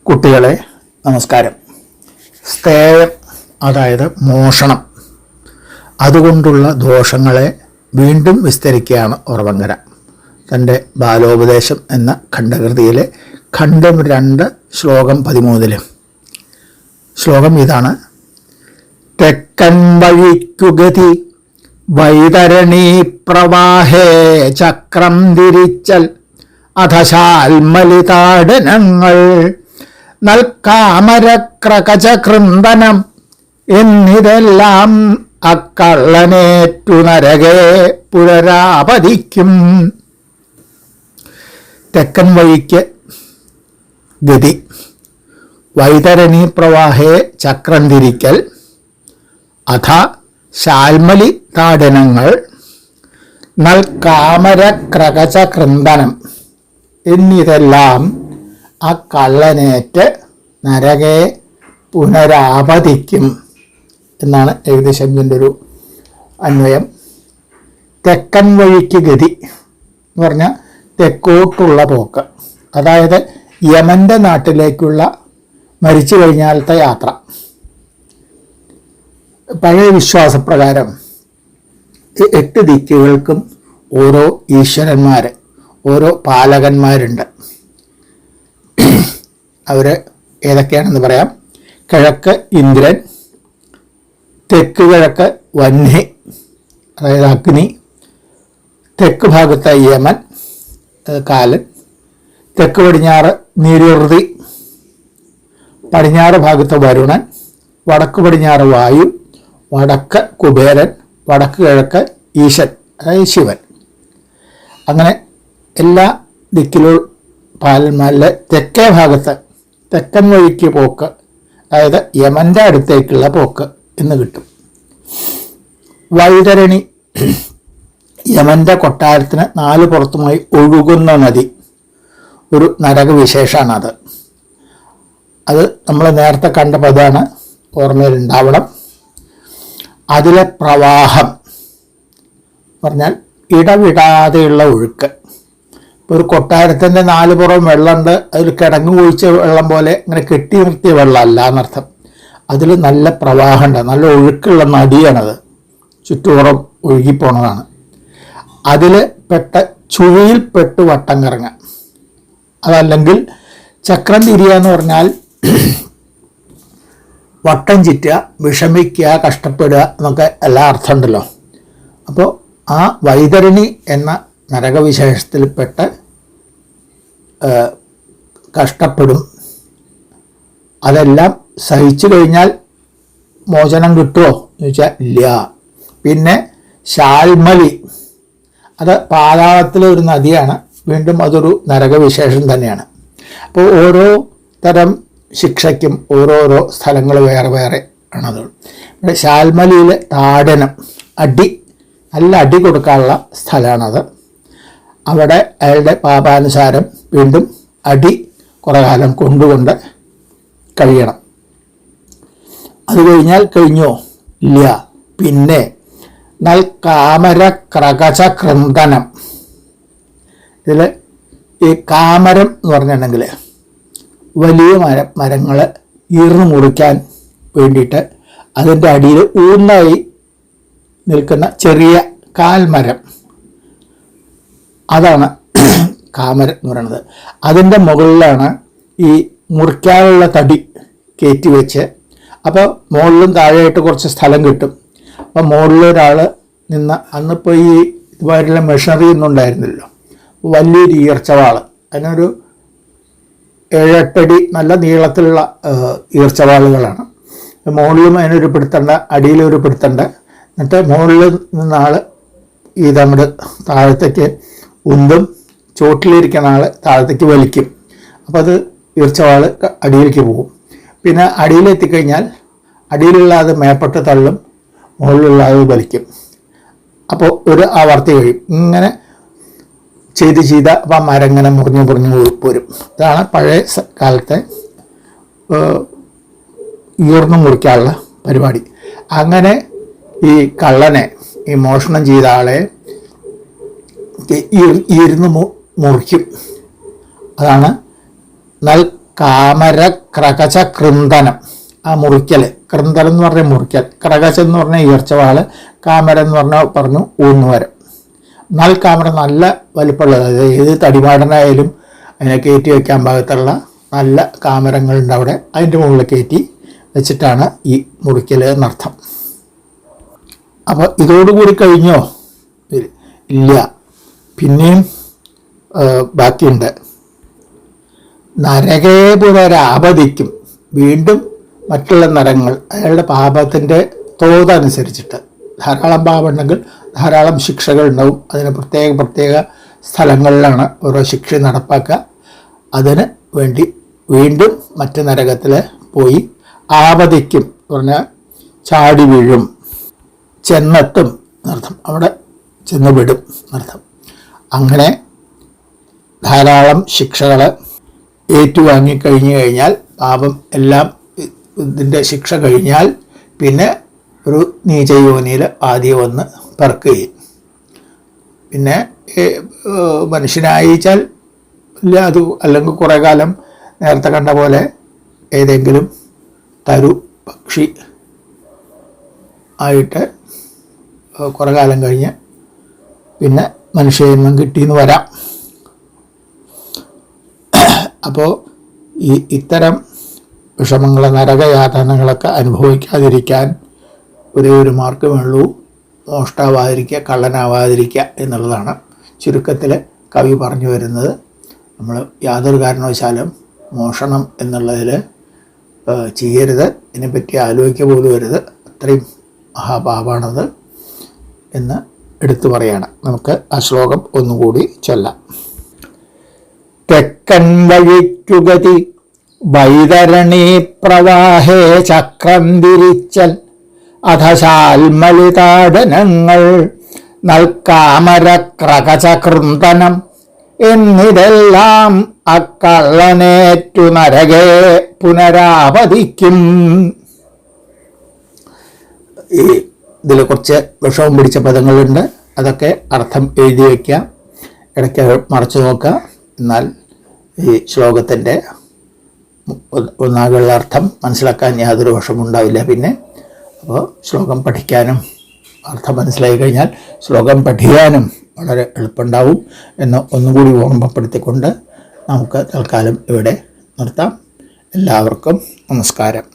കുട്ടികളെ നമസ്കാരം. സ്ഥേയം അതായത് മോഷണം, അതുകൊണ്ടുള്ള ദോഷങ്ങളെ വീണ്ടും വിസ്തരിക്കുകയാണ് ഉറവങ്കര തൻ്റെ ബാലോപദേശം എന്ന ഖണ്ഡകൃതിയിലെ ഖണ്ഡം 2 ശ്ലോകം 13. ശ്ലോകം ഇതാണ്: തെക്കൻ വഴിക്കുകതി വൈതരണീ പ്രവാഹേ ചക്രം തിരിച്ചൽ അധശാൽമലിതാടനങ്ങൾ നൽകാമരക്രകചകൃന്ദനം എന്നിതെല്ലാം അക്കള്ളനേറ്റു നരകേ പുനരാപതിക്കും. തെക്കൻ വഴിക്ക് ഗതി, വൈതരണീ പ്രവാഹേ ചക്രം തിരിക്കൽ, അധ ശാൽമലി താടനങ്ങൾ, നൽകാമരക്രകചകൃന്ദനം എന്നിതെല്ലാം ആ കള്ളനേറ്റ് നരകെ പുനരാപതിക്കും എന്നാണ് ഏകദേശം ഇതിൻ്റെ ഒരു അന്വയം. തെക്കൻ വഴിക്ക് ഗതി എന്ന് പറഞ്ഞാൽ തെക്കോട്ടുള്ള പോക്ക്, അതായത് യമൻ്റെ നാട്ടിലേക്കുള്ള മരിച്ചു കഴിഞ്ഞാലത്തെ യാത്ര. പഴയ വിശ്വാസപ്രകാരം 8 ദിക്കുകൾക്കും ഓരോ ഈശ്വരന്മാർ, ഓരോ പാലകന്മാരുണ്ട്. അവർ ഏതൊക്കെയാണെന്ന് പറയാം. കിഴക്ക് ഇന്ദ്രൻ, തെക്ക് കിഴക്ക് വന്നി അതായത് അഗ്നി, തെക്ക് ഭാഗത്ത് യമൻ കാലൻ, തെക്ക് പടിഞ്ഞാറ് നിരുതി, പടിഞ്ഞാറ് ഭാഗത്ത് വരുണൻ, വടക്ക് പടിഞ്ഞാറ് വായു, വടക്ക് കുബേരൻ, വടക്ക് കിഴക്ക് ഈശൻ അതായത് ശിവൻ. അങ്ങനെ എല്ലാ ദിക്കിലും പാലന്മാരിൽ തെക്കേ ഭാഗത്ത് തെക്കൻ വഴിക്ക് പോക്ക്, അതായത് യമൻ്റെ അടുത്തേക്കുള്ള പോക്ക് എന്ന് കിട്ടും. വൈതരണി യമൻ്റെ കൊട്ടാരത്തിന് 4 പുറത്തുമായി ഒഴുകുന്ന നദി, ഒരു നരകവിശേഷമാണത്. അത് നമ്മൾ നേരത്തെ കണ്ട പദമാണ് ഓർമ്മയിലുണ്ടാവണം. അതിലെ പ്രവാഹം പറഞ്ഞാൽ ഇടവിടാതെയുള്ള ഒഴുക്ക്. ഒരു കൊട്ടാരത്തിൻ്റെ 4 പുറം വെള്ളമുണ്ട്, അതിൽ കിടങ്ങു കുഴിച്ച വെള്ളം പോലെ ഇങ്ങനെ കെട്ടി നിർത്തിയ വെള്ളമല്ല എന്നർത്ഥം. അതിൽ നല്ല പ്രവാഹമുണ്ട്, നല്ല ഒഴുക്കുള്ള നദിയാണത്, ചുറ്റുപുറം ഒഴുകിപ്പോണതാണ്. അതിൽ ചുഴിയിൽപ്പെട്ട് വട്ടം കറങ്ങുക, അതല്ലെങ്കിൽ ചക്രം തിരിയുക എന്ന് പറഞ്ഞാൽ വട്ടം ചുറ്റുക, വിഷമിക്കുക, കഷ്ടപ്പെടുക എന്നൊക്കെ എല്ലാ അർത്ഥമുണ്ടല്ലോ. അപ്പോൾ ആ വൈതരണി എന്ന നരകവിശേഷത്തിൽപ്പെട്ട് കഷ്ടപ്പെടും. അതെല്ലാം സഹിച്ചു കഴിഞ്ഞാൽ മോചനം കിട്ടുമോ എന്ന് ചോദിച്ചാൽ ഇല്ല. പിന്നെ ശാൽമലി, അത് പാതാളത്തിലെ ഒരു നദിയാണ്, വീണ്ടും അതൊരു നരകവിശേഷം തന്നെയാണ്. അപ്പോൾ ഓരോ തരം ശിക്ഷയ്ക്കും ഓരോരോ സ്ഥലങ്ങൾ വേറെ വേറെ ആണത്. ഇവിടെ ശാൽമലിയിൽ താടനം, അടി, നല്ല അടി കൊടുക്കാനുള്ള സ്ഥലമാണത്. അവിടെ അയാളുടെ പാപാനുസാരം വീണ്ടും അടി കുറേ കാലം കൊണ്ടുകൊണ്ട് കഴിയണം. അത് കഴിഞ്ഞാൽ കഴിഞ്ഞോ? ഇല്ല. പിന്നെ നൽകാമരക്രകചകൃന്ദനം, ഇതിൽ ഈ കാമരം എന്ന് പറഞ്ഞിട്ടുണ്ടെങ്കിൽ വലിയ മരങ്ങൾ ഈർന്നു മുറിക്കാൻ വേണ്ടിയിട്ട് അതിൻ്റെ അടിയിൽ ഊന്നായി നിൽക്കുന്ന ചെറിയ കാൽമരം, അതാണ് കാമരം എന്ന് പറയുന്നത്. അതിൻ്റെ മുകളിലാണ് ഈ മുറിക്കാനുള്ള തടി കയറ്റി വെച്ച്, അപ്പോൾ മുകളിലും താഴെയായിട്ട് കുറച്ച് സ്ഥലം കിട്ടും. അപ്പോൾ മുകളിലൊരാൾ നിന്ന്, അന്നിപ്പോൾ ഈ ഇതുമായിട്ടുള്ള മെഷീനറി ഒന്നും ഉണ്ടായിരുന്നില്ലല്ലോ, വലിയൊരു ഈർച്ചവാൾ, അതിനൊരു 7-8 അടി നല്ല നീളത്തിലുള്ള ഈർച്ചവാളുകളാണ്. മുകളിലും അതിനൊരു പിടുത്തണ്ട, അടിയിലൊരു പിടുത്തണ്ട. എന്നിട്ട് മുകളിൽ നിന്നാൾ ഇതങ്ങോട്ട് താഴത്തേക്ക് ഉന്തും, ചോട്ടിലിരിക്കുന്ന ആൾ താഴത്തേക്ക് വലിക്കും. അപ്പോൾ അത് ഈർച്ചവാൾ അടിയിലേക്ക് പോകും. പിന്നെ അടിയിലെത്തിക്കഴിഞ്ഞാൽ അടിയിലുള്ള അത് മേപ്പെട്ട് തള്ളും, മുകളിലുള്ള അത് വലിക്കും. അപ്പോൾ ഒരു ആവർത്തി കഴിയും. ഇങ്ങനെ ചെയ്ത് അപ്പം മരം ഇങ്ങനെ മുറിഞ്ഞ് പോരും. ഇതാണ് പഴയ കാലത്തെ ഈർന്നു മുറിക്കാനുള്ള പരിപാടി. അങ്ങനെ ഈ കള്ളനെ, ഈ മോഷണം ചെയ്ത ആളെ ഇരുന്ന് മുറിക്കും. അതാണ് കാമര ക്രകച കൃന്ദനം, ആ മുറിക്കൽ, കൃന്ദനം എന്ന് പറഞ്ഞാൽ മുറിക്കൽ, ക്രകച എന്ന് പറഞ്ഞാൽ ഈർച്ചവാള്, കാമര എന്ന് പറഞ്ഞാൽ പറഞ്ഞു ഊന്നുമരം. എന്നാൽ കാമര നല്ല വലിപ്പമുള്ളത്, അതായത് ഏത് തടിമാടനായാലും അതിനെ കയറ്റി വയ്ക്കാൻ പാകത്തുള്ള നല്ല കാമരങ്ങളുണ്ട് അവിടെ. അതിൻ്റെ മുകളിൽ കയറ്റി വെച്ചിട്ടാണ് ഈ മുറിക്കൽ എന്നർത്ഥം. അപ്പോൾ ഇതോടുകൂടി കഴിഞ്ഞോ? ഇല്ല, പിന്നെയും ബാക്കിയുണ്ട്. നരകേ പുനരാപതിക്കും, വീണ്ടും മറ്റുള്ള നരകങ്ങൾ, അയാളുടെ പാപത്തിൻ്റെ തോതനുസരിച്ചിട്ട് ധാരാളം പാപമുണ്ടെങ്കിൽ ധാരാളം ശിക്ഷകൾ ഉണ്ടാവും. അതിന് പ്രത്യേക പ്രത്യേക സ്ഥലങ്ങളിലാണ് ഓരോ ശിക്ഷ നടപ്പാക്കുക. അതിന് വേണ്ടി വീണ്ടും മറ്റ് നരകത്തിൽ പോയി ആപതിക്കും പറഞ്ഞാൽ ചാടി വീഴും, ചെന്നെത്തും എന്നർത്ഥം, അവിടെ ചെന്ന് വിടും എന്നർത്ഥം. അങ്ങനെ ധാരാളം ശിക്ഷകൾ ഏറ്റുവാങ്ങിക്കഴിഞ്ഞു കഴിഞ്ഞാൽ, പാപം എല്ലാം ഇതിൻ്റെ ശിക്ഷ കഴിഞ്ഞാൽ പിന്നെ ഒരു നീചയോനിയിൽ ആദ്യം വന്ന് പിറക്കുകയും, പിന്നെ മനുഷ്യനായിച്ചാൽ ഇല്ല, അത് അല്ലെങ്കിൽ കുറേ കാലം നേരത്തെ കണ്ട പോലെ ഏതെങ്കിലും തരു പക്ഷി ആയിട്ട് കുറേ കാലം കഴിഞ്ഞ് പിന്നെ മനുഷ്യജന്മം കിട്ടിയെന്ന് വരാം. അപ്പോൾ ഇത്തരം വിഷമങ്ങൾ, നരകയാതനകളൊക്കെ അനുഭവിക്കാതിരിക്കാൻ ഒരേ ഒരു മാർഗ്ഗമേ ഉള്ളൂ, മോഷ്ടാവാതിരിക്കുക, കള്ളനാവാതിരിക്കുക എന്നുള്ളതാണ് ചുരുക്കത്തിൽ കവി പറഞ്ഞു വരുന്നത്. നമ്മൾ യാതൊരു കാരണവശാലും മോഷണം എന്നുള്ളതിൽ ചെയ്യരുത്, ഇതിനെപ്പറ്റി ആലോചിക്കുക പോലും വരുത്, അത്രയും മഹാപാപാണത് എന്ന് എടുത്തു പറയാണ്. നമുക്ക് ആ ശ്ലോകം ഒന്നുകൂടി ചൊല്ലാം. തെക്കൻ വഴിക്കുകതി വൈതരണീ പ്രവാഹേ ചക്രം തിരിച്ചൽ അധശാൽമലിതാടനങ്ങൾ നൽകാമര ക്രകചകൃന്ദനം എന്നിതെല്ലാം അക്കള്ളനേറ്റു നരകേ പുനരാപതിക്കും. ഈ ഇതിൽ കുറച്ച് വിഷവും പിടിച്ച പദങ്ങളുണ്ട്, അതൊക്കെ അർത്ഥം എഴുതി വയ്ക്കുക, ഇടയ്ക്ക് മറച്ചു നോക്കുക. എന്നാൽ ഈ ശ്ലോകത്തിൻ്റെ ഒന്നാകുള്ള അർത്ഥം മനസ്സിലാക്കാൻ യാതൊരു വിഷമുണ്ടാവില്ല. പിന്നെ അപ്പോൾ ശ്ലോകം പഠിക്കാനും അർത്ഥം മനസ്സിലായി കഴിഞ്ഞാൽ ശ്ലോകം പഠിക്കാനും വളരെ എളുപ്പമുണ്ടാവും എന്ന് ഒന്നുകൂടി ഓർമ്മപ്പെടുത്തിക്കൊണ്ട് നമുക്ക് തൽക്കാലം ഇവിടെ നിർത്താം. എല്ലാവർക്കും നമസ്കാരം.